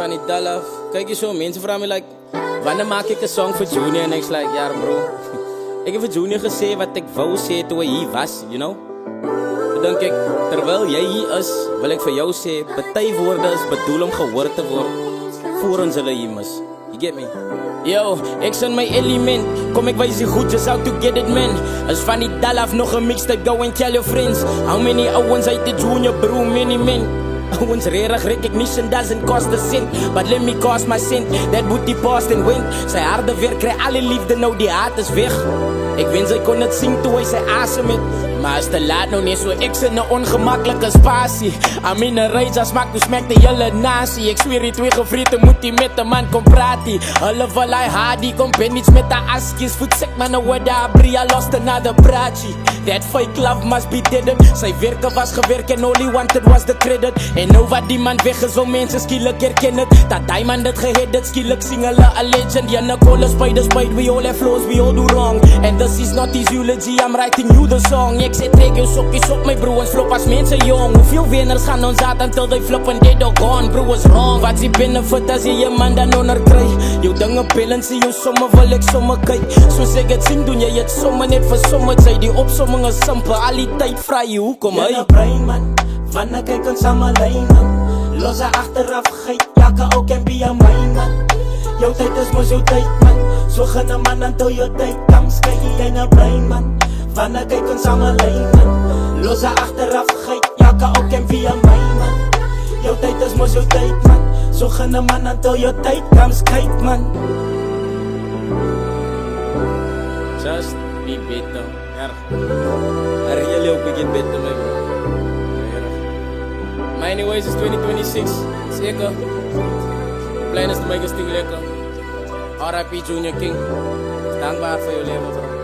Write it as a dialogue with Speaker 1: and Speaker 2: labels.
Speaker 1: van die Dalaf. Kijk je zo, mensen vragen me like, wanneer maak ik een song voor Junior? En ik zeg like, ja bro, ik heb voor Junior gezegd wat ik wou zeggen toen hij hier was, you know. Dan denk ik, terwijl jij hier is, wil ik voor jou zeggen, partijwoorden is bedoel om gehoord te worden. Voor ons zullen hier mis. You get me? Yo, ik zit mijn element. Kom ik wijs je goed, just how to get it man. Als van die Dalaf nog een mixtape, go and tell your friends. How many ouwens uit de Junior bro, many men. Ouwens rarig recognition doesn't cost a cent. But let me cost my cent, that booty past and went. Zij harde werk, krijg alle liefde, nou die haat is weg. Ik wens hij kon het zien toen hij zijn asem met. Maar is te laat nou niet zo, ik zit in een ongemakkelijke spatie. I'm in een rage, als maakt dus smaakt de hele natie. Ik zweer die twee gevrieten, moet die met de man kom praten. Alle val hij haat, die komt in iets met de askjes. Voet sek man, nou wordt daar bria lost another praatje. That fake love must be dead. Zijn werken was gewerkt en all he wanted was the credit. En nou wat die man weg is, wil mensen skielik herkennen. Dat die man het geheet, dat skielik sing hulle a legend. Ja, Nicole spider, we all have flaws, we all do wrong. And this is not his eulogy, I'm writing you the song. Ik zeg trek jou sokjes op my bro, ons flop as mensen jong. Hoeveel winners gaan ons uit until they flop and they don't gone. Bro is wrong, wat is die benefit as jy je man dan onder kry? Jou dinge bellen, sê jou somme wil ek somme kyk. Soos ek het sing, doen jy het somme net vir somme. Sy die opsomming is simpel, al die tyd vry jy, hoekom hy?
Speaker 2: Jylle brein man, wanneer kyk ons samen lijn man. Los haar achteraf, geit, jake ook en be a mine man. Jou tyd is mos jou tyd man. So gaan een man until jou tyd comes. Kijk jy na brein man, wanneer kyk ons samen lijn man. Los haar achteraf, geit, jake ook en be a mine man. Jou tyd is mos jou tyd man. So gaan een man until jou tyd comes. Kijk man.
Speaker 1: Just be better. I really hope we get better, man. Maar anyways, it's 2026. Zeker. Plan is to make us ding lekker. R.I.P. Junior King. Dankbaar voor jullie leven, bro.